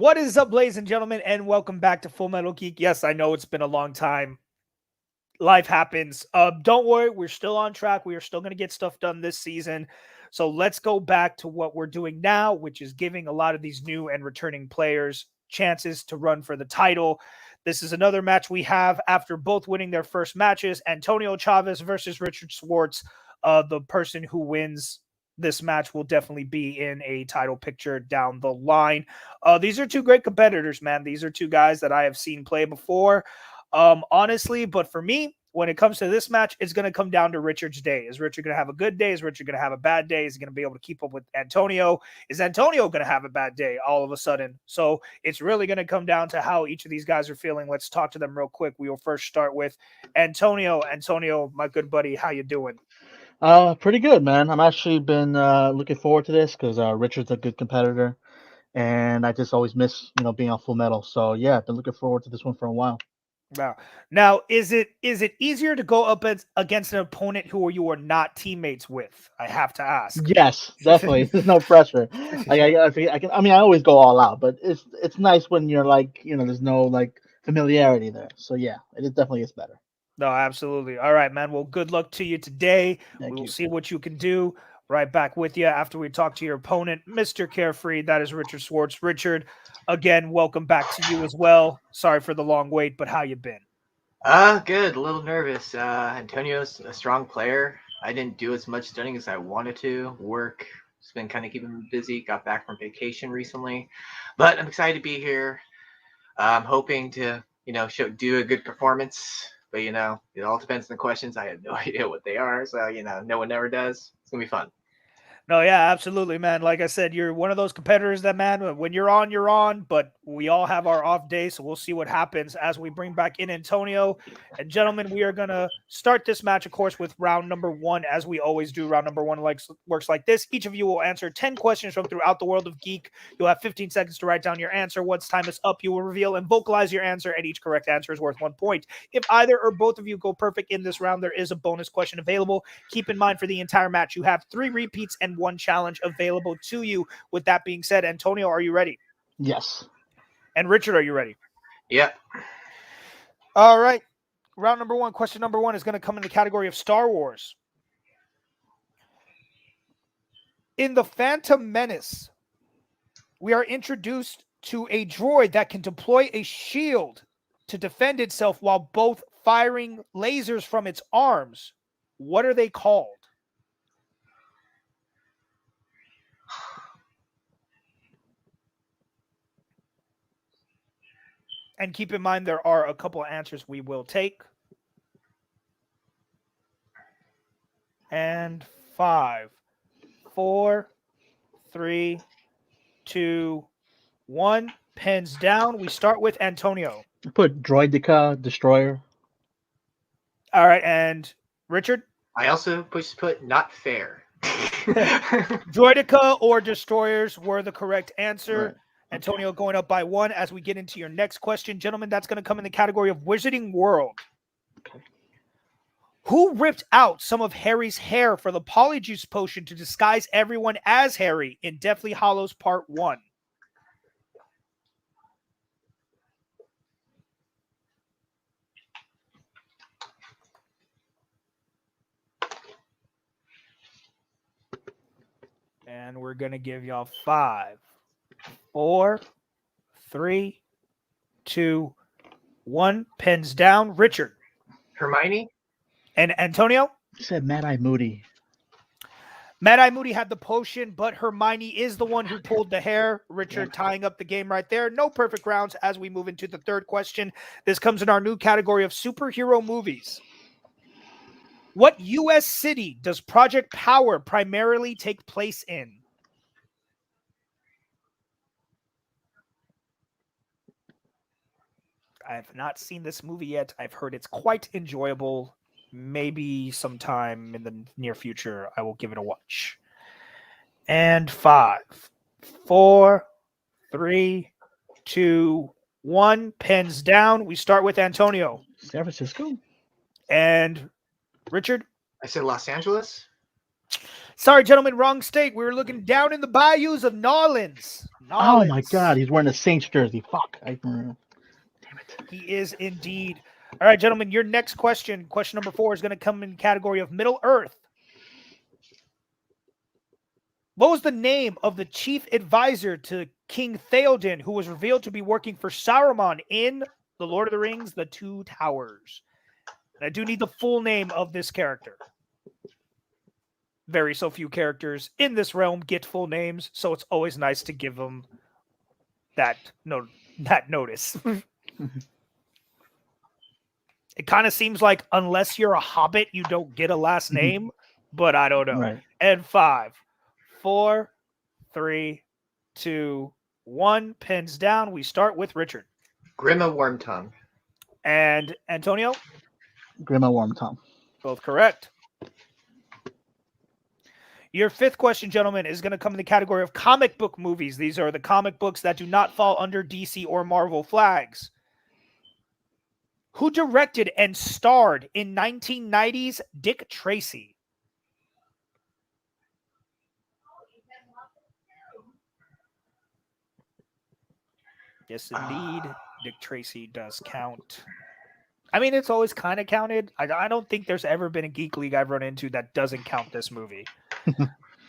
What is up, ladies and gentlemen, and welcome back to Full Metal Geek. Yes, I know it's been a long time. Life happens. Don't worry, we're still on track. We are still going to get stuff done this season. So let's go back to what we're doing now, which is giving a lot of these new and returning players chances to run for the title. This is another match we have after both winning their first matches. Antonio Chavez versus Richard Schwartz. The person who wins this match will definitely be in a title picture down the line. These are two great competitors, man. These are two guys that I have seen play before, honestly. But for me, when it comes to this match, it's going to come down to Richard's day. Is Richard going to have a good day? Is Richard going to have a bad day? Is he going to be able to keep up with Antonio? Is Antonio going to have a bad day all of a sudden? So it's really going to come down to how each of these guys are feeling. Let's talk to them real quick. We will first start with Antonio. Antonio, my good buddy, how you doing? Pretty good, man. I'm actually been looking forward to this because Richard's a good competitor, and I just always miss being on Full Metal. So yeah, I've been looking forward to this one for a while. Wow. Now, is it easier to go up against an opponent who you are not teammates with? I have to ask. Yes, definitely. There's no pressure. I always go all out, but it's nice when you're there's no familiarity there. So yeah, it definitely gets better. No, absolutely. All right, man. Well, good luck to you today. Thank We will you. see what you can do. Right back with you after we talk to your opponent, Mr. Carefree. That is Richard Schwartz. Richard, again, welcome back to you as well. Sorry for the long wait, but how you been? Good. A little nervous. Antonio's a strong player. I didn't do as much studying as I wanted to. Work has been kind of keeping me busy. Got back from vacation recently, but I'm excited to be here. I'm hoping to, do a good performance. But it all depends on the questions. I have no idea what they are, so no one ever does. It's gonna be fun. No, yeah, absolutely, man. Like I said, you're one of those competitors that, man, when you're on, but we all have our off days, so we'll see what happens as we bring back in Antonio. And gentlemen, we are going to start this match, of course, with round number one, as we always do. Round number one works like this. Each of you will answer 10 questions from throughout the world of Geek. You'll have 15 seconds to write down your answer. Once time is up, you will reveal and vocalize your answer, and each correct answer is worth 1 point. If either or both of you go perfect in this round, there is a bonus question available. Keep in mind, for the entire match, you have 3 repeats and 1 challenge available to you. With that being said, Antonio, are you ready? Yes. And Richard, are you ready? Yep. All right. Round number one, question number one is going to come in the category of Star Wars. In the Phantom Menace, we are introduced to a droid that can deploy a shield to defend itself while both firing lasers from its arms. What are they called? And keep in mind, there are a couple of answers we will take. And 5, 4, 3, 2, 1. Pens down. We start with Antonio. I put Droidica Destroyer. All right, and Richard? I also put not fair. Droidica or Destroyers were the correct answer. Right. Antonio going up by 1 as we get into your next question. Gentlemen, that's going to come in the category of Wizarding World. Okay. Who ripped out some of Harry's hair for the Polyjuice potion to disguise everyone as Harry in Deathly Hallows Part 1? And we're going to give y'all 5, 4, 3, 2, 1. Pens down. Richard. Hermione? And Antonio? I said Mad-Eye Moody. Mad-Eye Moody had the potion, but Hermione is the one who pulled the hair. Richard tying up the game right there. No perfect rounds as we move into the third question. This comes in our new category of superhero movies. What U.S. city does Project Power primarily take place in? I have not seen this movie yet. I've heard it's quite enjoyable. Maybe sometime in the near future, I will give it a watch. And 5, 4, 3, 2, 1. Pens down. We start with Antonio. San Francisco? And Richard? I said Los Angeles. Sorry, gentlemen, wrong state. We were looking down in the bayous of Nolans. Oh my God, he's wearing a Saints jersey. Fuck. Damn it. He is indeed. All right, gentlemen, your next question, question number 4, is going to come in the category of Middle Earth. What was the name of the chief advisor to King Theoden, who was revealed to be working for Saruman in The Lord of the Rings, The Two Towers? And I do need the full name of this character. Very so few characters in this realm get full names, so it's always nice to give them that notice. It kind of seems like unless you're a hobbit, you don't get a last name, but I don't know. Right. And 5, 4, 3, 2, 1. Pens down. We start with Richard. Grima Wormtongue. And Antonio? Grima Wormtongue. Both correct. Your 5th question, gentlemen, is going to come in the category of comic book movies. These are the comic books that do not fall under DC or Marvel flags. Who directed and starred in 1990's Dick Tracy? Yes, indeed. Dick Tracy does count. I mean, it's always kind of counted. I don't think there's ever been a Geek League I've run into that doesn't count this movie.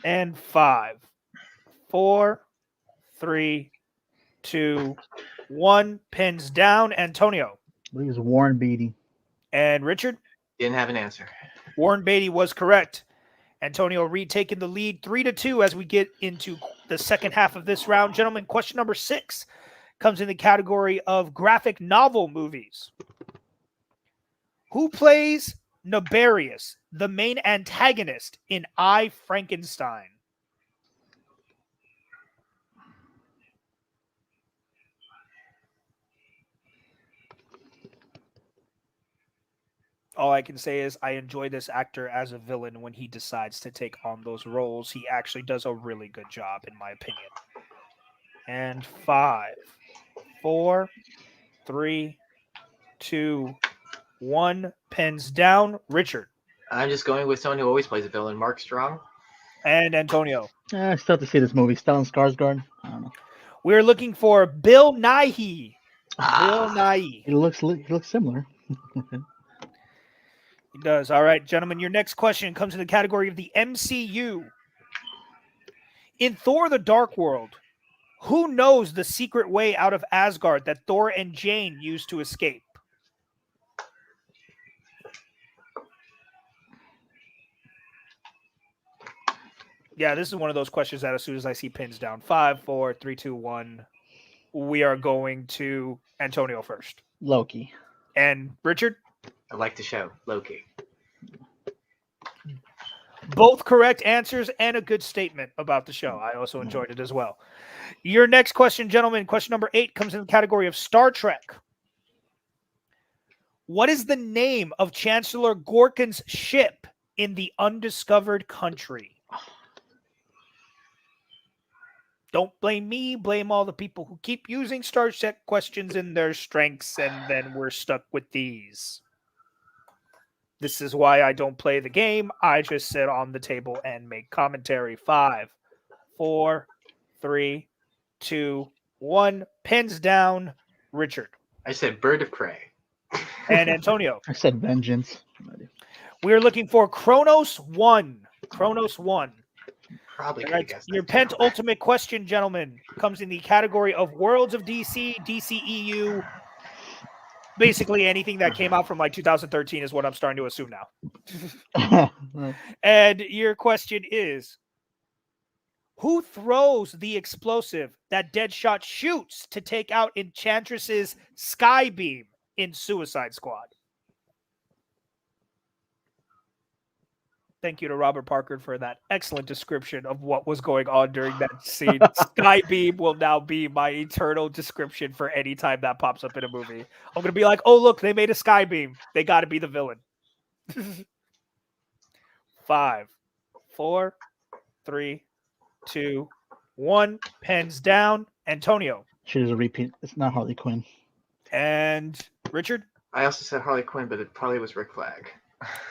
And 5, 4, 3, 2, 1. Pins down. Antonio. I believe it's Warren Beatty. And Richard? Didn't have an answer. Warren Beatty was correct. Antonio Reed taking the lead 3-2 as we get into the second half of this round. Gentlemen, question number 6 comes in the category of graphic novel movies. Who plays Nabarius, the main antagonist in I, Frankenstein? All I can say is I enjoy this actor as a villain when he decides to take on those roles. He actually does a really good job, in my opinion. And 5, 4, 3, 2, 1. Pens down. Richard. I'm just going with someone who always plays a villain, Mark Strong. And Antonio. I still have to see this movie. Stellan Skarsgård. I don't know. We're looking for Bill Nighy. Bill Nighy. He looks similar. He does. All right, gentlemen, your next question comes in the category of the MCU. In Thor the Dark World, who knows the secret way out of Asgard that Thor and Jane used to escape? Yeah, this is one of those questions that as soon as I see pins down, 5, 4, 3, 2, 1, we are going to Antonio first. Loki. And Richard? I like the show, Loki. Both correct answers and a good statement about the show. I also enjoyed it as well. Your next question, gentlemen, question number 8 comes in the category of Star Trek. What is the name of Chancellor Gorkon's ship in the undiscovered country? Don't blame me, blame all the people who keep using Star Trek questions in their strengths, and then we're stuck with these. This is why I don't play the game. I just sit on the table and make commentary. 5, 4, 3, 2, 1. Pens down. Richard. I said Bird of Prey. And Antonio. I said Vengeance. We are looking for Kronos 1. Kronos 1. Probably could Right. have guessed Your that. penultimate question, gentlemen, comes in the category of Worlds of DC, DCEU. Basically anything that came out from like 2013 is what I'm starting to assume now. And your question is, who throws the explosive that Deadshot shoots to take out Enchantress's Skybeam in Suicide Squad? Thank you to Robert Parker for that excellent description of what was going on during that scene. Skybeam will now be my eternal description for any time that pops up in a movie. I'm going to be like, oh, look, they made a Skybeam. They got to be the villain. 5, 4, 3, 2, 1. Pens down. Antonio. She was a repeat. It's not Harley Quinn. And Richard. I also said Harley Quinn, but it probably was Rick Flag.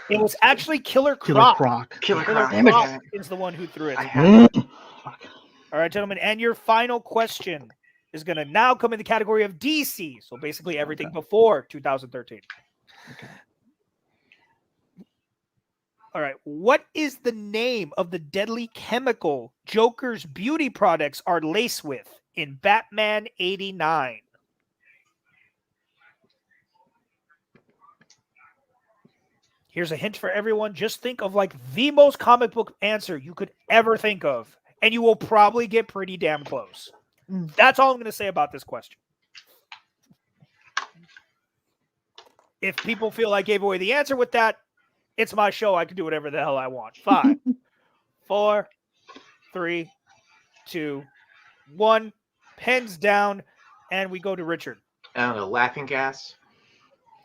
It was actually Killer Killer Croc. Croc. Killer Killer Croc. Damn it. Croc is the one who threw it. I had Fuck. All right, gentlemen, and your final question is going to now come in the category of DC. So basically everything before 2013. Okay. All right. What is the name of the deadly chemical Joker's beauty products are laced with in Batman 89? Here's a hint for everyone. Just think of like the most comic book answer you could ever think of, and you will probably get pretty damn close. That's all I'm going to say about this question. If people feel I gave away the answer with that, it's my show. I can do whatever the hell I want. 5, 4, 3, 2, 1. Pens down, and we go to Richard. I don't know, laughing gas.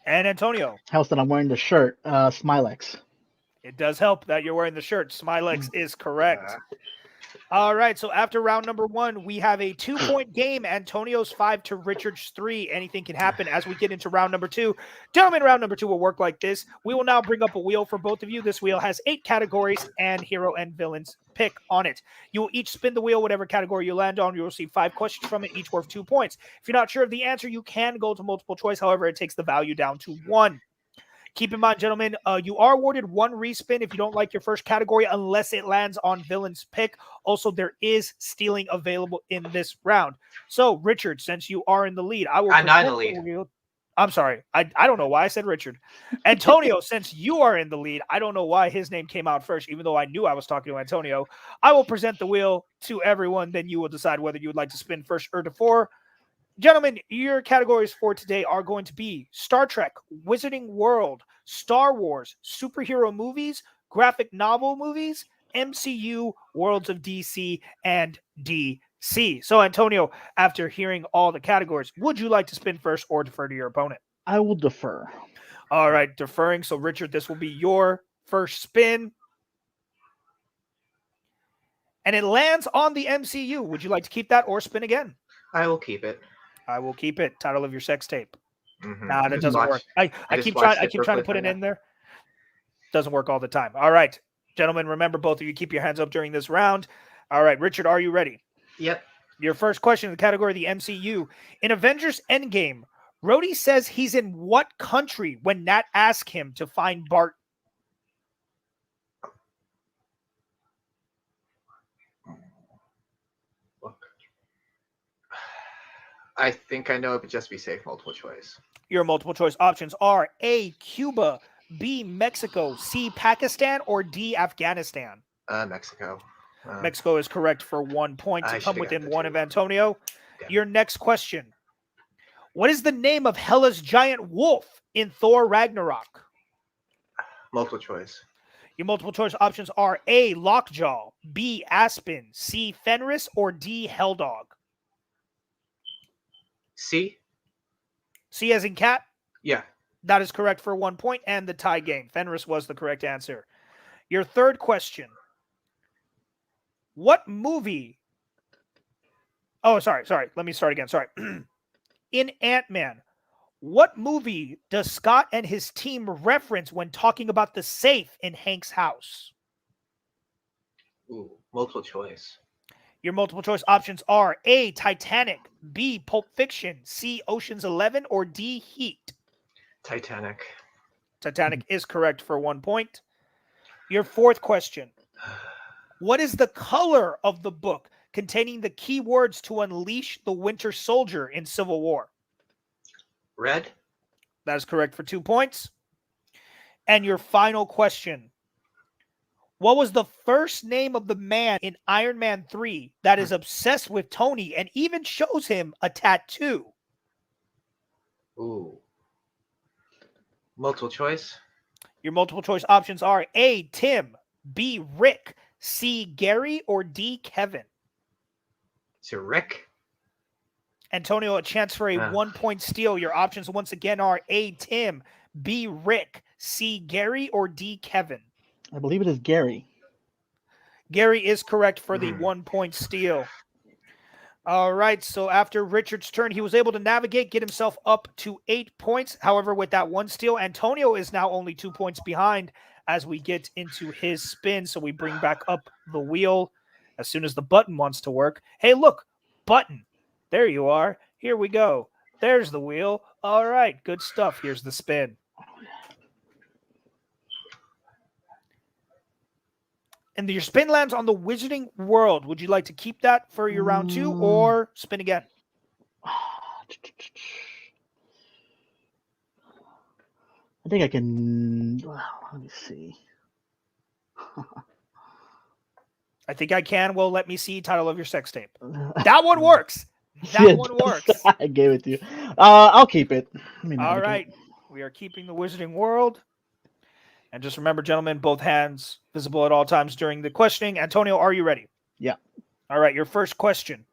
And Antonio. Helps that I'm wearing the shirt, Smilex. It does help that you're wearing the shirt. Smilex is correct. All right, so after round number 1, we have a 2-point game. Antonio's 5 to Richard's 3. Anything can happen as we get into round number 2. Gentlemen, round number 2 will work like this. We will now bring up a wheel for both of you. This wheel has 8 categories and hero and villains pick on it. You will each spin the wheel, whatever category you land on. You will receive 5 questions from it, each worth 2 points. If you're not sure of the answer, you can go to multiple choice. However, it takes the value down to 1. Keep in mind, gentlemen, you are awarded 1 respin if you don't like your first category unless it lands on villain's pick. Also, there is stealing available in this round. So, Richard, since you are in the lead, I will. I'm not in the lead. I'm sorry. I don't know why I said Richard. Antonio, since you are in the lead, I don't know why his name came out first, even though I knew I was talking to Antonio. I will present the wheel to everyone. Then you will decide whether you would like to spin first or to 4. Gentlemen, your categories for today are going to be Star Trek, Wizarding World, Star Wars, superhero movies, graphic novel movies, MCU, Worlds of DC, and DC. So, Antonio, after hearing all the categories, would you like to spin first or defer to your opponent? I will defer. All right, deferring. So, Richard, this will be your first spin. And it lands on the MCU. Would you like to keep that or spin again? I will keep it. I will keep it. Title of your sex tape. Mm-hmm. Nah, that doesn't work. I keep trying to put it in there. Doesn't work all the time. All right, gentlemen, remember both of you keep your hands up during this round. All right, Richard, are you ready? Yep. Your first question in the category of the MCU. In Avengers Endgame, Rhodey says he's in what country when Nat asks him to find Bart? I think I know it, but just be safe, multiple choice. Your multiple choice options are A, Cuba, B, Mexico, C, Pakistan, or D, Afghanistan. Mexico. Mexico is correct for 1 point to come within 1 of Antonio. Yeah. Your next question. What is the name of Hela's giant wolf in Thor Ragnarok? Multiple choice. Your multiple choice options are A, Lockjaw, B, Aspen, C, Fenris, or D, Helldog. C? C as in cat? Yeah. That is correct for 1 point and the tie game. Fenris was the correct answer. Your third question. What movie? Oh, sorry. Let me start again. Sorry. In Ant-Man, what movie does Scott and his team reference when talking about the safe in Hank's house? Ooh, multiple choice. Your multiple choice options are A, Titanic, B, Pulp Fiction, C, Ocean's 11, or D, Heat. Titanic. Titanic is correct for 1 point. Your fourth question. What is the color of the book containing the key words to unleash the Winter Soldier in Civil War? Red. That is correct for 2 points. And your final question. What was the first name of the man in Iron Man 3 that is obsessed with Tony and even shows him a tattoo? Ooh. Multiple choice. Your multiple choice options are A, Tim, B, Rick, C, Gary, or D, Kevin. So Rick. Antonio, a chance for a 1 point steal. Your options once again are A, Tim, B, Rick, C, Gary, or D, Kevin. I believe it is Gary. Gary is correct for the 1 point steal. All right, so after Richard's turn, he was able to navigate, get himself up to 8 points. However, with that one steal, Antonio is now only 2 points behind as we get into his spin. So we bring back up the wheel as soon as the button wants to work. Hey, look, button. There you are. Here we go. There's the wheel. All right, good stuff. Here's the spin. And your spin lands on the Wizarding World. Would you like to keep that for your round 2 or spin again? I think I can. Let me see. I think I can. Well, let me see. Title of your sex tape. That one works. That one works. I gave it to you. I'll keep it. All right. We are keeping the Wizarding World. And just remember, gentlemen, both hands visible at all times during the questioning. Antonio, are you ready? Yeah. All right, your first question.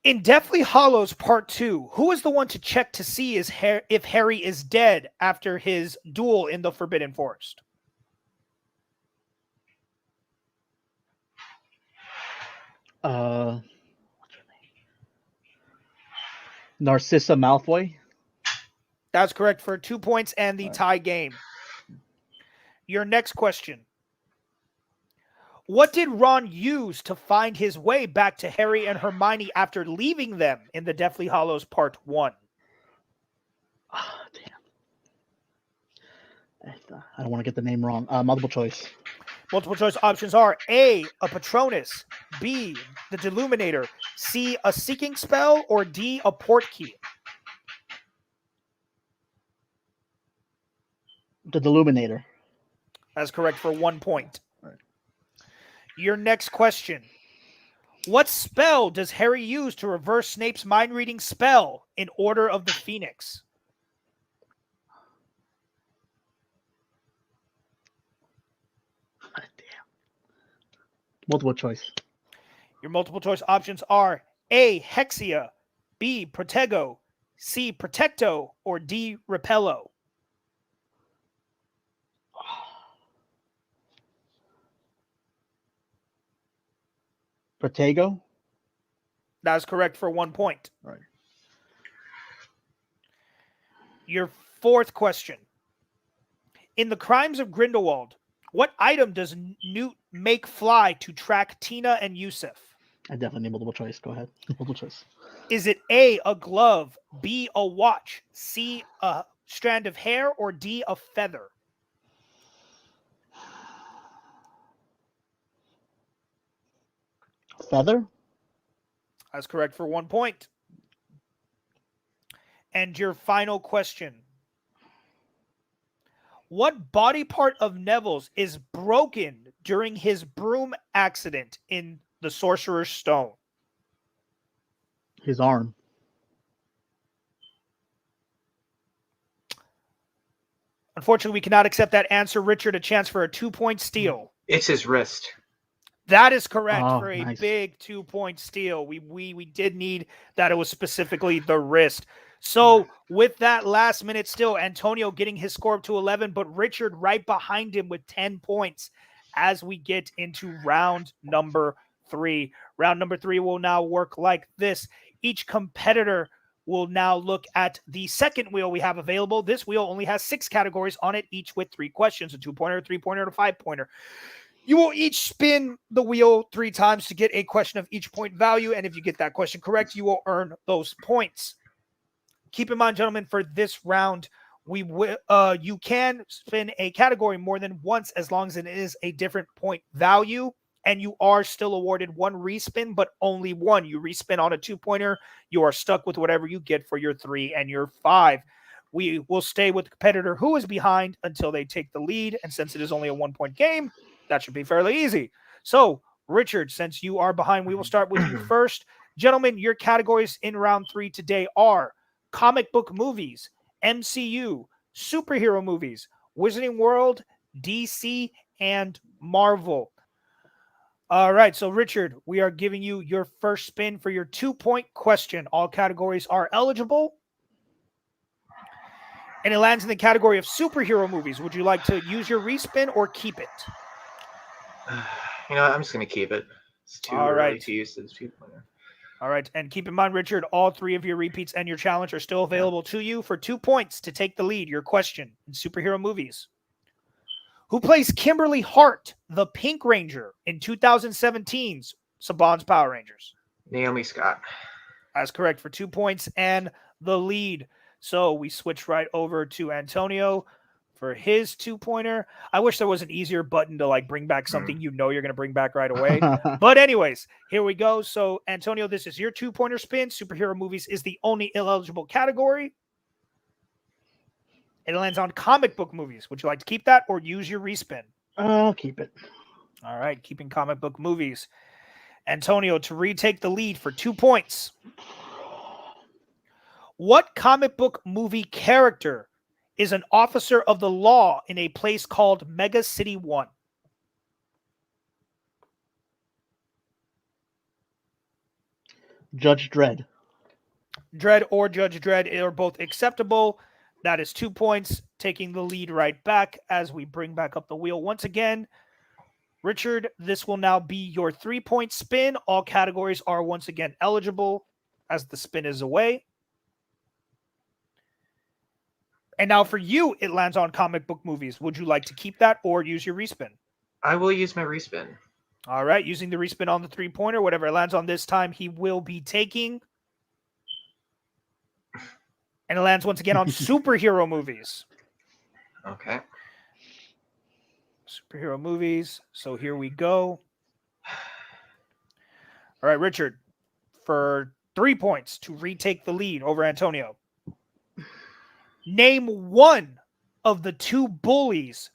In Deathly Hallows Part 2, who is the one to check to see if Harry is dead after his duel in the Forbidden Forest? What's her name? Narcissa Malfoy. That's correct for 2 points and the tie game. Your next question. What did Ron use to find his way back to Harry and Hermione after leaving them in the Deathly Hallows Part 1? Oh, damn. I don't want to get the name wrong. Multiple choice. Multiple choice options are A, a Patronus, B, the Deluminator, C, a Seeking Spell, or D, a Portkey. The Deluminator. That's correct for 1 point. Right. Your next question. What spell does Harry use to reverse Snape's mind-reading spell in Order of the Phoenix? Damn. Multiple choice. Your multiple choice options are A, Hexia, B, Protego, C, Protecto, or D, Repello. Protego? That is correct for 1 point. Right. Your fourth question. In The Crimes of Grindelwald, what item does Newt make fly to track Tina and Yusuf? I definitely need multiple choice. Go ahead. Multiple choice. Is it A, a glove, B, a watch, C, a strand of hair, or D, a feather? Feather? That's correct for 1 point. And your final question. What body part of Neville's is broken during his broom accident in the Sorcerer's Stone? His arm. Unfortunately, we cannot accept that answer. Richard, a chance for a 2-point steal. It's his wrist. That is correct Oh, for a nice. big 2-point steal. We did need that it was specifically the wrist. So with that last minute still, Antonio getting his score up to 11, but Richard right behind him with 10 points as we get into round number 3. Round number 3 will now work like this. Each competitor will now look at the second wheel we have available. This wheel only has 6 categories on it, each with 3 questions, a 2-pointer, a 3-pointer, and a 5-pointer. You will each spin the wheel 3 times to get a question of each point value, and if you get that question correct, you will earn those points. Keep in mind, gentlemen, for this round, you can spin a category more than once as long as it is a different point value, and you are still awarded 1 respin, but only 1. You respin on a 2-pointer, you are stuck with whatever you get for your 3 and your 5. We will stay with the competitor who is behind until they take the lead, and since it is only a 1-point game, that should be fairly easy. So, Richard, since you are behind, we will start with you first. Gentlemen, your categories in round 3 today are comic book movies, MCU, superhero movies, Wizarding World, DC, and Marvel. All right, so Richard, we are giving you your first spin for your 2-point question. All categories are eligible. And it lands in the category of superhero movies. Would you like to use your respin or keep it? You know, I'm just going to keep it. It's too All early right. to use this 2-pointer. All right. And keep in mind, Richard, all 3 of your repeats and your challenge are still available to you for 2 points to take the lead. Your question in superhero movies. Who plays Kimberly Hart, the Pink Ranger, in 2017's Saban's Power Rangers? Naomi Scott. That's correct for 2 points and the lead. So we switch right over to Antonio for his 2-pointer. I wish there was an easier button to like bring back something you're going to bring back right away. But anyways, here we go. So Antonio, this is your 2-pointer spin. Superhero movies is the only ineligible category. It lands on comic book movies. Would you like to keep that or use your respin? I'll keep it. All right, keeping comic book movies. Antonio to retake the lead for 2 points. What comic book movie character is an officer of the law in a place called Mega City 1? Judge Dredd. Dredd or Judge Dredd are both acceptable. That is 2 points, taking the lead right back as we bring back up the wheel once again. Richard, this will now be your 3-point spin. All categories are once again eligible as the spin is away. And now for you, it lands on comic book movies. Would you like to keep that or use your respin? I will use my respin. All right, using the respin on the 3-pointer, whatever it lands on this time, he will be taking. And it lands once again on superhero movies. Okay. Superhero movies. So here we go. All right, Richard, for 3 points to retake the lead over Antonio. Name one of the 2 bullies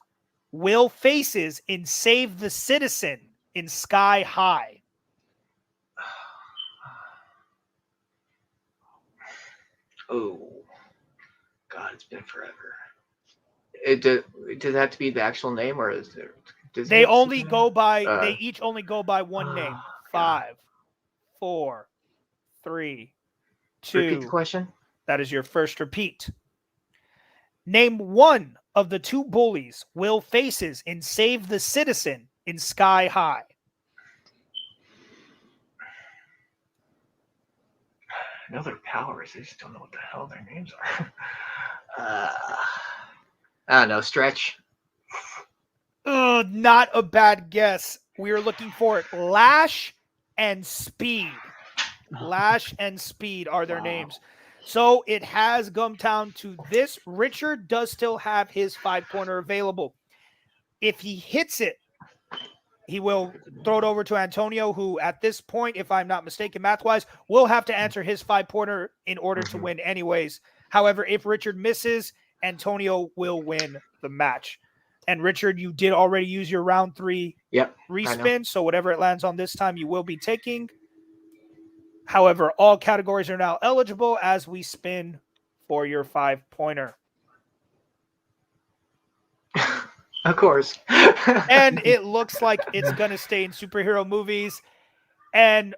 Will faces in Save the Citizen in Sky High. Oh, God, it's been forever. Does it have to be the actual name, or is there? They only go by. They each only go by one name. 5, 4, 3, 2. Repeat the question. That is your first repeat. Name one of the 2 bullies Will faces in Save the Citizen in Sky High. I know their powers. I just don't know what the hell their names are. I don't know. Stretch. Not a bad guess. We are looking for Lash and Speed. Lash and Speed are their names. So it has come down to this. Richard does still have his 5-pointer available. If he hits it, he will throw it over to Antonio, who at this point, if I'm not mistaken, math-wise, will have to answer his 5-pointer in order to win anyways. However, if Richard misses, Antonio will win the match. And Richard, you did already use your round 3 respin, so whatever it lands on this time, you will be taking. However, all categories are now eligible as we spin for your 5-pointer. Of course. And it looks like it's going to stay in superhero movies. And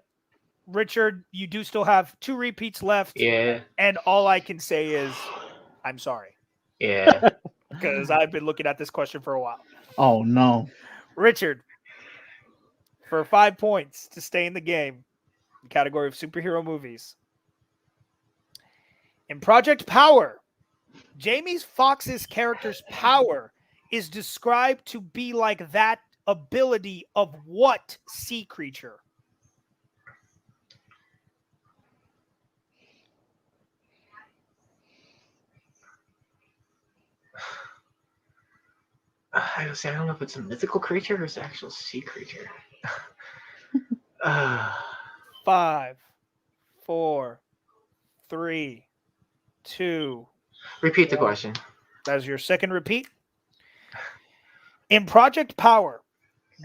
Richard, you do still have 2 repeats left. Yeah. And all I can say is, I'm sorry. Yeah. Because I've been looking at this question for a while. Oh, no. Richard, for 5 points to stay in the game, the category of superhero movies. In Project Power, Jamie Foxx's character's power is described to be like that ability of what sea creature? I don't know if it's a mythical creature or it's an actual sea creature. 5, 4, 3, 2. Repeat the question. That is your second repeat. In Project Power,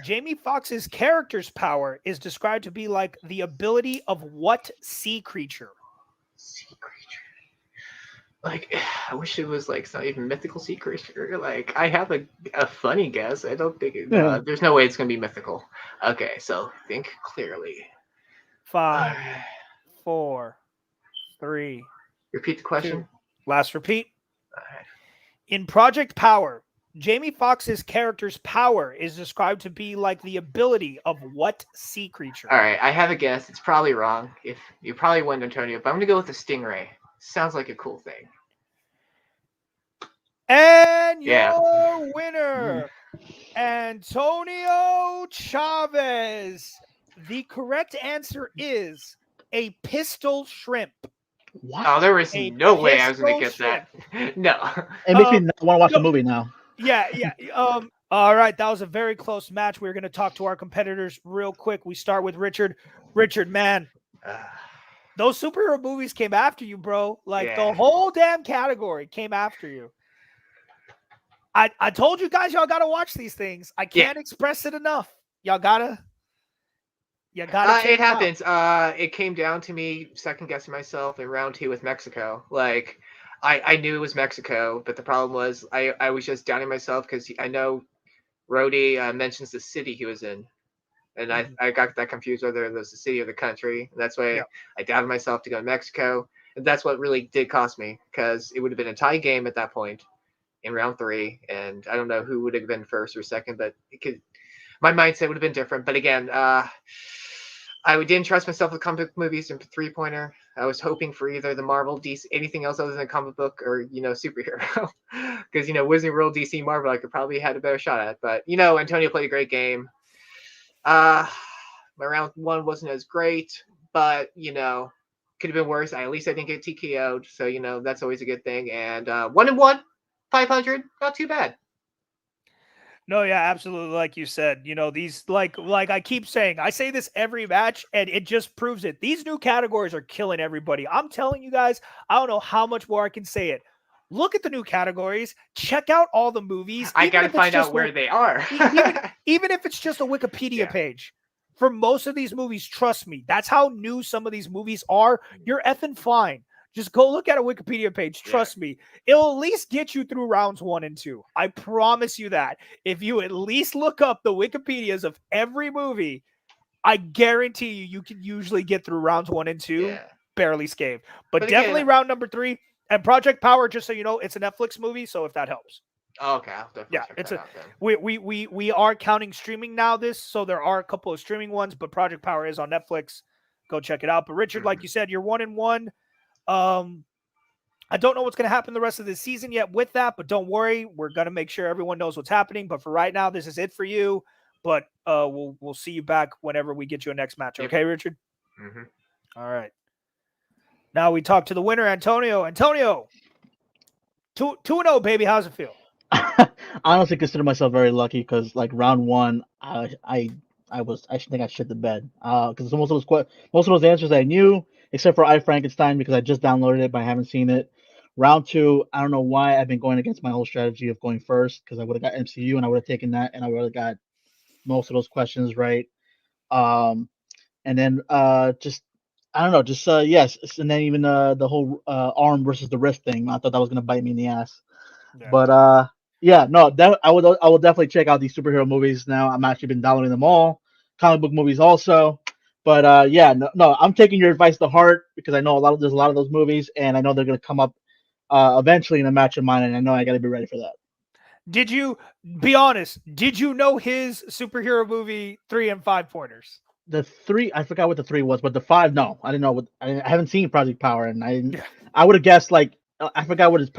Jamie Foxx's character's power is described to be like the ability of what sea creature? Sea creature. Like, I wish it was like it's not even mythical sea creature. Like, I have a funny guess. I don't think there's no way it's gonna be mythical. Okay, so think clearly. 5, 4, 3. Repeat the question. 2. Last repeat. All right. In Project Power, Jamie Foxx's character's power is described to be like the ability of what sea creature? All right, I have a guess. It's probably wrong. If you probably wouldn't, Antonio, but I'm gonna go with the stingray. Sounds like a cool thing. And Yeah. your winner, Antonio Chavez. The correct answer is a pistol shrimp. What? Oh, there was A no way I was gonna pistol get that. No. It makes me want to watch no. the movie now. Yeah. All right, that was a very close match. We're going to talk to our competitors real quick. We start with Richard. Richard, man, those superhero movies came after you, bro. Like the whole damn category came after you. I told you guys, y'all got to watch these things. I can't express it enough. Y'all gotta. It happens. It came down to me second guessing myself in round 2 with Mexico. Like, I knew it was Mexico, but the problem was I was just doubting myself because I know Rhodey mentions the city he was in, and I got that confused whether it was the city or the country. And that's why I doubted myself to go to Mexico, and that's what really did cost me because it would have been a tie game at that point in round 3, and I don't know who would have been first or second, but my mindset would have been different. But again, I didn't trust myself with comic book movies and 3-pointer. I was hoping for either the Marvel, DC, anything else other than a comic book or, superhero. Because, Wizarding World, DC, Marvel, I could probably had a better shot at. But, Antonio played a great game. My round 1 wasn't as great, but, could have been worse. At least I didn't get TKO'd. So, that's always a good thing. And 1-1, 500, not too bad. No, yeah, absolutely. Like you said, these like I keep saying, I say this every match and it just proves it. These new categories are killing everybody. I'm telling you guys, I don't know how much more I can say it. Look at the new categories. Check out all the movies. I got to find out where they are. even if it's just a Wikipedia page. For most of these movies, trust me, that's how new some of these movies are. You're effing fine. Just go look at a Wikipedia page. Trust me. It'll at least get you through rounds 1 and 2. I promise you that. If you at least look up the Wikipedias of every movie, I guarantee you can usually get through rounds 1 and 2 barely scathed. But definitely again, round number 3. And Project Power, just so you know, it's a Netflix movie, so if that helps. Okay, I'll definitely check it's that out then. We are counting streaming now so there are a couple of streaming ones, but Project Power is on Netflix. Go check it out. But Richard, like you said, you're 1-1. I don't know what's going to happen the rest of the season yet with that, but don't worry. We're going to make sure everyone knows what's happening. But for right now, this is it for you. But we'll see you back whenever we get you a next match. Okay, Richard? Mm-hmm. All right. Now we talk to the winner, Antonio. Antonio, 2-0, baby. How's it feel? I honestly consider myself very lucky because, like, round 1, I think I shit the bed because most of those answers I knew, except for I Frankenstein because I just downloaded it but I haven't seen it. Round 2, I don't know why I've been going against my whole strategy of going first because I would have got MCU and I would have taken that and I would have got most of those questions right. And then yes, and then even the whole arm versus the wrist thing, I thought that was gonna bite me in the ass. Yeah. But I will definitely check out these superhero movies now. I'm actually been downloading them all, comic book movies also. But I'm taking your advice to heart because I know there's a lot of those movies, and I know they're gonna come up eventually in a match of mine, and I know I got to be ready for that. Did you be honest? Did you know his superhero movie 3 and 5 pointers? The 3, I forgot what the 3 was, but the 5, no, I didn't know. I haven't seen Project Power, and I would have guessed like I forgot what his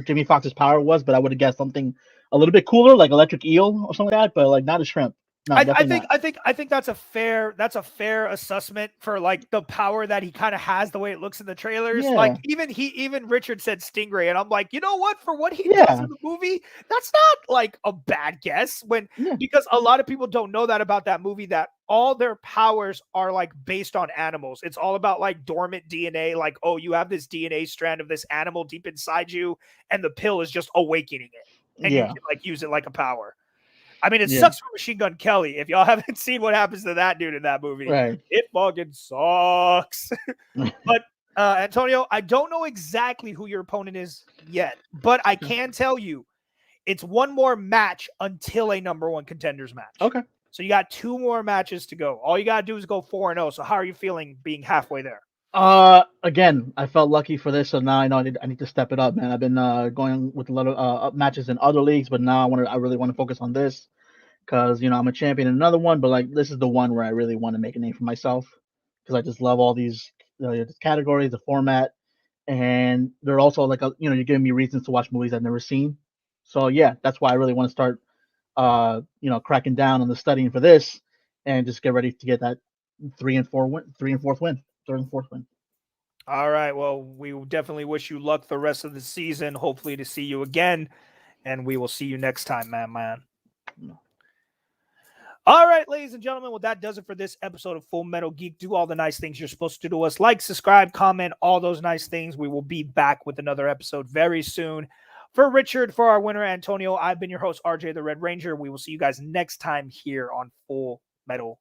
Jamie Foxx's power was, but I would have guessed something a little bit cooler, like electric eel or something like that, but like not a shrimp. No, I think that's a fair assessment for like the power that he kind of has, the way it looks in the trailers. Yeah. Like even Richard said Stingray, and I'm like, you know what? For what he does in the movie, that's not like a bad guess. Because a lot of people don't know that about that movie, that all their powers are like based on animals. It's all about like dormant DNA, like, oh, you have this DNA strand of this animal deep inside you, and the pill is just awakening it, and you can like use it like a power. I mean, it sucks for Machine Gun Kelly. If y'all haven't seen what happens to that dude in that movie, it fucking sucks. But Antonio, I don't know exactly who your opponent is yet, but I can tell you it's one more match until a number 1 contenders match. Okay. So you got 2 more matches to go. All you got to do is go 4-0. So how are you feeling being halfway there? Again, I felt lucky for this, so now I know I need to step it up, man. I've been going with a lot of up matches in other leagues, but now I really want to focus on this because I'm a champion in another one, but like this is the one where I really want to make a name for myself because I just love all these categories, the format, and they're also like you're giving me reasons to watch movies I've never seen. So yeah, that's why I really want to start cracking down on the studying for this and just get ready to get that 3 and 4 win, third and fourth win. All right. Well, we definitely wish you luck the rest of the season. Hopefully to see you again. And we will see you next time, man. All right, ladies and gentlemen. Well, that does it for this episode of Full Metal Geek. Do all the nice things you're supposed to do us. Like, subscribe, comment, all those nice things. We will be back with another episode very soon. For Richard, for our winner, Antonio, I've been your host, RJ the Red Ranger. We will see you guys next time here on Full Metal